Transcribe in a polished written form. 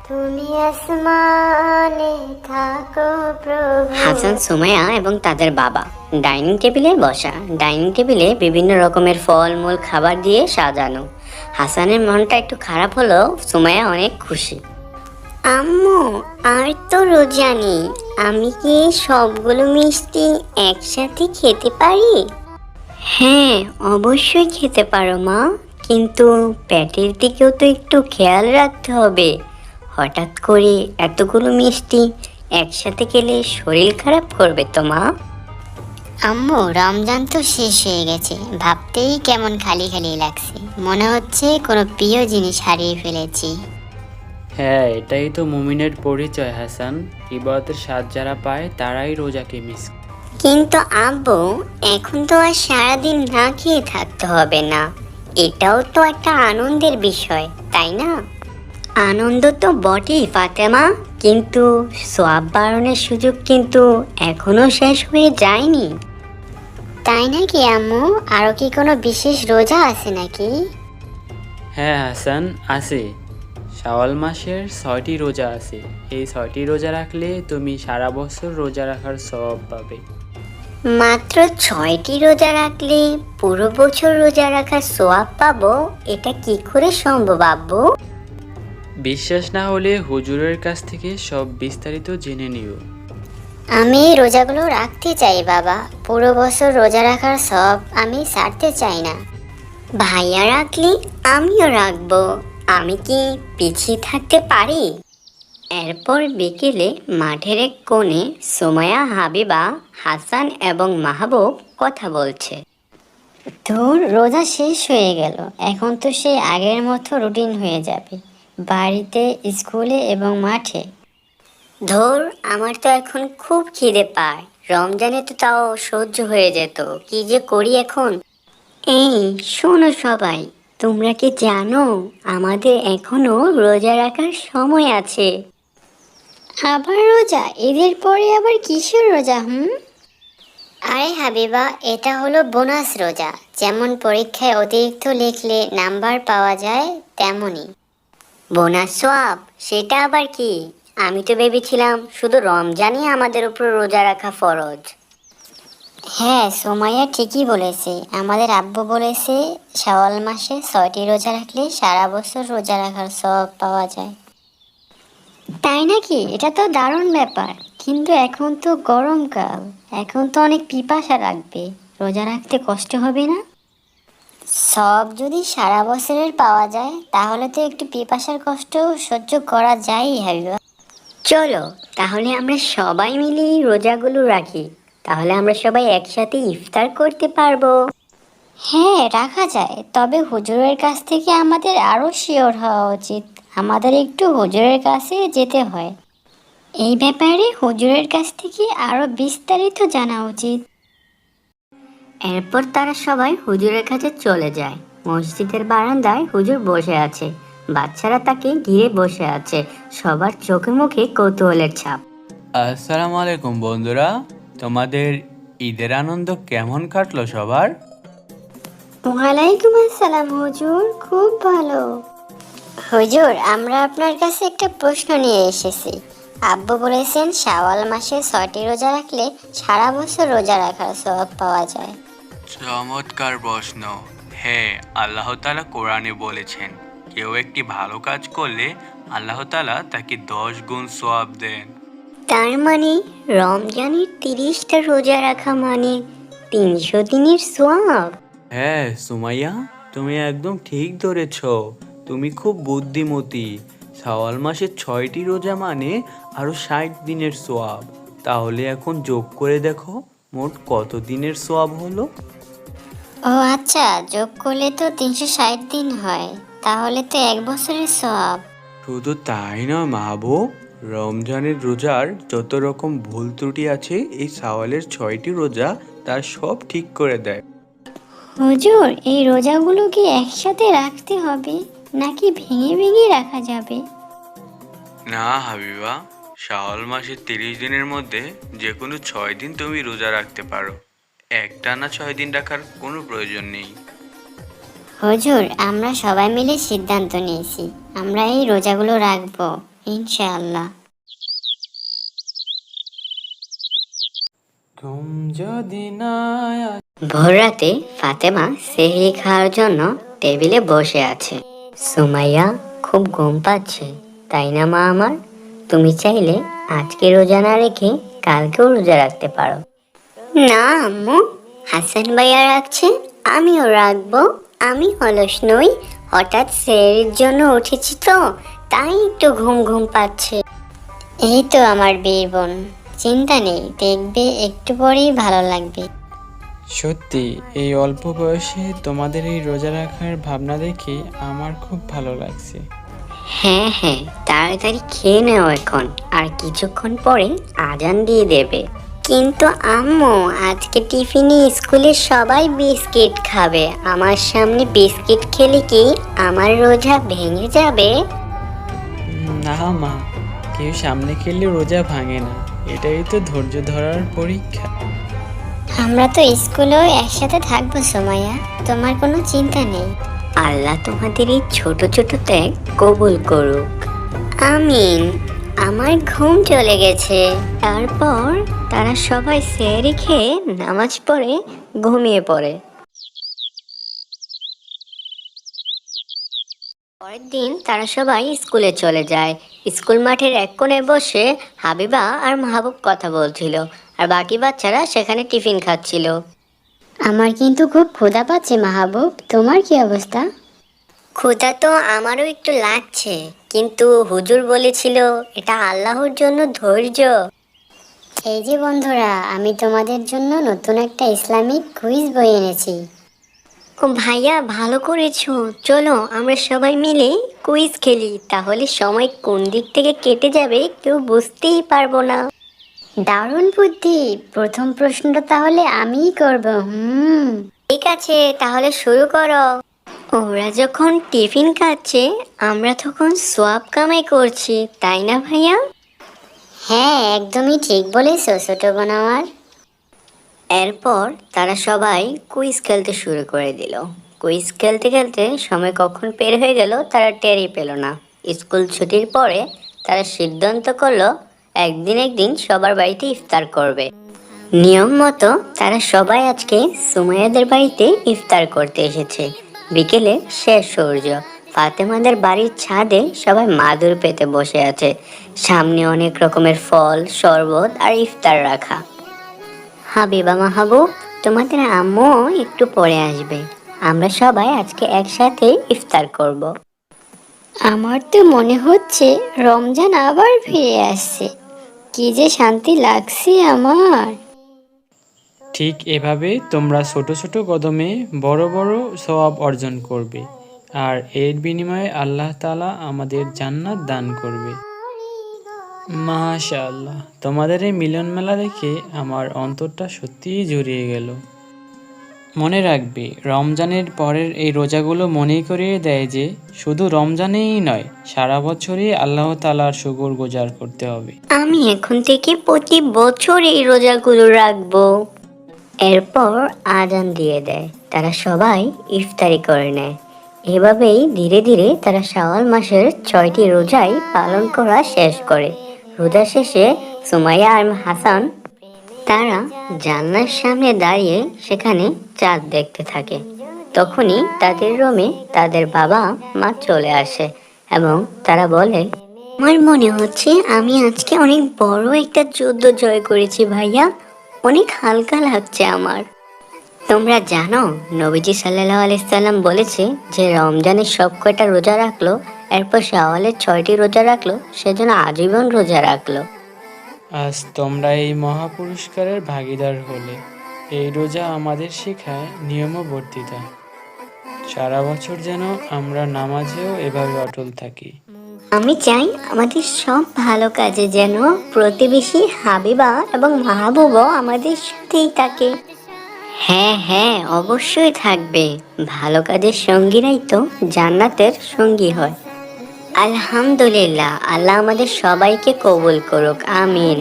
তুমি আসমানে থাকো প্রভু। হাসান, সুমাইয়া এবং তাদের বাবা ডাইনিং টেবিলে বসা। ডাইনিং টেবিলে বিভিন্ন রকমের ফলমূল খাবার দিয়ে সাজানো। হাসানের মনটা একটু খারাপ হলেও সুমাইয়া অনেক খুশি। আম্মু, আর তো রোজা নেই, আমি কি সবগুলো মিষ্টি একসাথে খেতে পারি? হ্যাঁ, অবশ্যই খেতে পারো মা, কিন্তু পেটের দিকেও তো একটু খেয়াল রাখতে হবে। হঠাৎ করে এতগুলো মিষ্টি একসাথে খেলে শরীর খারাপ করবে তো মা। আম্মু, রমজান তো শেষ হয়ে গেছে, ভাবতেই কেমন খালি খালি লাগছে, মনে হচ্ছে কোনো প্রিয় জিনিস হারিয়ে ফেলেছি। হ্যাঁ, এটাই তো মুমিনের পরিচয় হাসান। ইবাদতের স্বাদ যারা পায় তারাই রোজাকে মিস। কিন্তু আব্বু, এখন তো আর সারাদিন না খেয়ে থাকতে হবে না, এটাও তো একটা আনন্দের বিষয়, তাই না? আনন্দ তো বটেই ফাতেমা, কিন্তু সোয়াব বাড়ানোর সুযোগ কিন্তু এখনো শেষ হয়ে যায়নি। তাই নাকি আম্মু? আরো কি কোনো বিশেষ রোজা আছে নাকি? হ্যাঁ হাসান, আছে। শাওয়াল মাসের 6টি রোজা আছে। এই 6টি রোজা রাখলে তুমি সারা বছর রোজা রাখার সওয়াব পাবে। মাত্র 6টি রোজা রাখলে পুরো বছর রোজা রাখার সোয়াব পাবো? এটা কি করে সম্ভব আব্বু? বিশ্বাস না হলে হুজুরের কাছ থেকে সব বিস্তারিত জেনে নিও। আমি এই রোজাগুলো রাখতে চাই বাবা, পুরো বছর রোজা রাখার সব আমি ছাড়তে চাই না। ভাইয়া রাখলে আমিও রাখবো, আমি কি পিছিয়ে থাকতে পারি? এরপর বিকেলে মাঠের এক কোণে সুমাইয়া, হাবিবা, হাসান এবং মাহবুব কথা বলছে। ধুর, রোজা শেষ হয়ে গেল, এখন তো সেই আগের মতো রুটিন হয়ে যাবে, বাড়িতে, স্কুলে এবং মাঠে। ধুর, আমার তো এখন খুব খিদে পায়, রমজানে তো তাও সহ্য হয়ে যেত, কি যে করি এখন। এই শোনো সবাই, তোমরা কি জানো আমাদের এখনো রোজা রাখার সময় আছে? আবার রোজা? ঈদের পরে আবার কিসের রোজা? আরে হাবিবা, এটা হলো বোনাস রোজা। যেমন পরীক্ষায় অতিরিক্ত লিখলে নাম্বার পাওয়া যায়, তেমনই। বোনাস সোয়াব? সেটা আবার কি? আমি তো ভেবেছিলাম শুধু রমজানই আমাদের উপর রোজা রাখা ফরজ। হ্যাঁ, সোমাইয়া ঠিকই বলেছে। আমাদের আব্বু বলেছে শাওয়াল মাসে 6টি রোজা রাখলে সারা বছর রোজা রাখার সওয়াব পাওয়া যায়। তাই নাকি? এটা তো দারুণ ব্যাপার। কিন্তু এখন তো গরমকাল, এখন তো অনেক পিপাসা লাগবে, রোজা রাখতে কষ্ট হবে না? সব যদি সারা বছরের পাওয়া যায়, তাহলে তো একটু পিপাসার কষ্ট সহ্য করা যায় হাবিবা। চলো তাহলে আমরা সবাই মিলে এই রোজাগুলো রাখি, তাহলে আমরা সবাই একসাথে ইফতার করতে পারবো। হ্যাঁ, রাখা যায়, তবে হুজুরের কাছ থেকে আমাদের আরও শিওর হওয়া উচিত। আমাদের একটু হুজুরের কাছে যেতে হয়, এই ব্যাপারে হুজুরের কাছ থেকে আরও বিস্তারিত জানা উচিত। এরপর তারা সবাই হুজুরের কাছে চলে যায়। মসজিদের বারান্দায় হুজুর বসে আছে, বাচ্চারা তাকে ঘিরে বসে আছে, সবার চোখে মুখে কৌতূহলের ছাপ। আসসালামু আলাইকুম বন্ধুরা, তোমাদের ঈদের আনন্দ কেমন কাটলো সবার? ওয়ালাইকুম আসসালাম হুজুর, খুব ভালো। হুজুর, আমরা আপনার কাছে একটা প্রশ্ন নিয়ে এসেছি। আব্বু বলেছেন শাওয়াল মাসে 6টি রোজা রাখলে সারা বছর রোজা রাখার সওয়াব পাওয়া যায়। চমৎকার প্রশ্ন। হ্যাঁ, আল্লাহ তাআলা কোরআনে বলেছেন, কেউ একটি ভালো কাজ করলে আল্লাহ তাআলা তাকে 10 গুণ সওয়াব দেন। তার মানে রমজানের 30টা রোজা রাখা মানে 300 দিনের সোয়াব। হ্যাঁ সুমাইয়া, তুমি একদম ঠিক ধরেছ। তুমি খুব বুদ্ধিমতী। শাওয়াল মাসের 6টি রোজা মানে আরো 60 দিনের সোয়াব। তাহলে এখন যোগ করে দেখো মোট কত দিনের সোয়াব হলো। ও আচ্ছা, যোগ করলে তো 360 দিন হয়, তাহলে তো এক বছরের সওয়াব। শুধু তাই নয় মাহবুব, রমজানের রোজার যত রকম ভুল ত্রুটি আছে এই শাওয়ালের 6টি রোজা তার সব ঠিক করে দেয়। হুজুর, এই রোজাগুলো কি একসাথে রাখতে হবে নাকি ভেঙে ভেঙে রাখা যাবে? না হাবিবা, শাওয়াল মাসের 30 দিনের মধ্যে যে কোনো 6 দিন তুমি রোজা রাখতে পারো। একটানা 6 দিন রাখার কোনো প্রয়োজন নেই। হুজুর, আমরা সবাই মিলে সিদ্ধান্ত নিয়েছি আমরা এই রোজাগুলো রাখবো। ইনশাআল্লাহ। ঘুম যদি না ভোর রাতে ফাতেমা সেহরি খাওয়ার জন্য টেবিলে বসে আছে। সুমাইয়া, খুব ঘুম পাচ্ছে তাই না মা আমার? তুমি চাইলে আজকে রোজা না রেখে কালকেও রোজা রাখতে পারো। না আম্মু, হাসান ভাইয়া রাখছে, আমিও রাখবো। আমি অলস নই, হঠাৎ সেহরির জন্য উঠেছি তো, তাই একটু ঘুম ঘুম পাচ্ছে। এই তো আমার বিয়ে বোন, চিন্তা নেই, দেখবে একটু পরেই ভালো লাগবে। সত্যি এই অল্প বয়সে তোমাদের এই রোজা রাখার ভাবনা দেখে আমার খুব ভালো লাগছে। হ্যাঁ হ্যাঁ, তাড়াতাড়ি খেয়ে নেও এখন, আর কিছুক্ষণ পরে আজান দিয়ে দেবে। কিন্তু আম্মু, আজকে টিফিনে স্কুলে সবাই বিস্কিট খাবে, আমার সামনে বিস্কিট খেলে কি আমার রোজা ভেঙে যাবে? না মা, কেউ সামনে খেললে রোজা ভাঙে না, এটাই তো ধৈর্য ধরার পরীক্ষা। আমরা তো স্কুলেও একসাথে থাকবো সুমাইয়া, তোমার কোনো চিন্তা নেই। আল্লাহ তোমাদের এই ছোট ছোট ত্যাগ কবুল করুক। আমিন। আমার ঘুম চলে গেছে। তারপর তারা সবাই সেহরি খেয়ে নামাজ পড়ে ঘুমিয়ে পড়ে। পরের দিন তারা সবাই স্কুলে চলে যায়। স্কুল মাঠের এক কোণে বসে হাবিবা আর মাহবুব কথা বলছিল, আর বাকি বাচ্চারা সেখানে টিফিন খাচ্ছিল। আমার কিন্তু খুব ক্ষুধা পাচ্ছে মাহবুব, তোমার কি অবস্থা? ক্ষুধা তো আমারও একটু লাগছে, কিন্তু হুজুর বলেছিল এটা আল্লাহর জন্য ধৈর্য। এই যে বন্ধুরা, আমি তোমাদের জন্য নতুন একটা ইসলামিক কুইজ বই এনেছি। ও ভাইয়া, ভালো করেছো, চলো আমরা সবাই মিলে কুইজ খেলি, তাহলে সময় কোন দিক থেকে কেটে যাবে কেউ বুঝতেই পারবো না। দারুণ বুদ্ধি, প্রথম প্রশ্নটা তাহলে আমিই করব। ঠিক আছে, তাহলে শুরু করো। ওরা যখন টিফিন খাচ্ছে আমরা তখন সোয়াব কামাই করছি, তাই না ভাইয়া? হ্যাঁ, একদমই ঠিক বলেছো ছোট বোন আমার। এরপর তারা সবাই কুইজ খেলতে শুরু করে দিল। কুইজ খেলতে খেলতে সময় কখন বের হয়ে গেল তারা টেরই পেল না। স্কুল ছুটির পরে তারা সিদ্ধান্ত করলো একদিন সবার বাড়িতে ইফতার করবে। নিয়ম মতো তারা সবাই আজকে সুমাইয়াদের বাড়িতে ইফতার করতে এসেছে। বিকেলে শেষ সূর্য, ফাতেমাদের বাড়ির ছাদে সবাই মাদুর পেতে বসে আছে। সামনে অনেক রকমের ফল, শরবত আর ইফতার রাখা। হাবিবা, মাহবুব, তোমাদের আম্মু একটু পরে আসবে, আমরা সবাই আজকে একসাথে ইফতার করব। আমার তো মনে হচ্ছে রমজান আবার ফিরে আসছে, কি যে শান্তি লাগছে আমার। ঠিক এভাবে তোমরা ছোট ছোট কদমে বড় বড় সওয়াব অর্জন করবে, আর এর বিনিময়ে আল্লাহ তাআলা আমাদের জান্নাত দান করবে। মাশাআল্লাহ, তোমাদের এই মিলন মেলা দেখে আমার অন্তরটা সত্যিই জুড়িয়ে গেল। মনে রাখবে, রমজানের পরের এই রোজাগুলো মনে করিয়ে দেয় যে শুধু রমজানেই নয়, সারা বছরই আল্লাহ তাআলার শুকর গুজার করতে হবে। আমি এখন থেকে প্রতি বছর এই রোজাগুলো রাখবো। এরপর আজান দিয়ে দেয়, তারা সবাই ইফতারি করে নেয়। এভাবেই ধীরে ধীরে তারা শাওয়াল মাসের 6টি রোজাই পালন করা শেষ করে। রোজা শেষে সুমাইয়া আর হাসান তারা জানলার সামনে দাঁড়িয়ে সেখানে চাঁদ দেখতে থাকে। তখনই তাদের রুমে তাদের বাবা মা চলে আসে এবং তারা বলে, আমার মনে হচ্ছে আমি আজকে অনেক বড় একটা যুদ্ধ জয় করেছি ভাইয়া, অনেক হালকা লাগছে আমার। তোমরা জানো নবীজি সাল্লাল্লাহু আলাইহি সাল্লাম বলেছে যে রমজানের সব কয়টা রোজা রাখলো, এরপর শাওয়ালের 6টি রোজা রাখলো, সেজন্য আজীবন রোজা রাখলো। আজ তোমরা এই মহাপুরস্কারের ভাগীদার হলে। এই রোজা আমাদের শেখায় নিয়মবর্তিতা। সারা বছর যেন আমরা নামাজেও এভাবে অটল থাকি। আমি চাই আমাদের সব ভালো কাজে যেন প্রতিবেশী হাবিবা এবং মাহবুবও আমাদের সাথেই থাকে। হ্যাঁ হ্যাঁ, অবশ্যই থাকবে, ভালো কাজের সঙ্গীরাই তো জান্নাতের সঙ্গী হয়। আলহামদুলিল্লাহ, আল্লাহ আমাদের সবাইকে কবুল করুক, আমিন।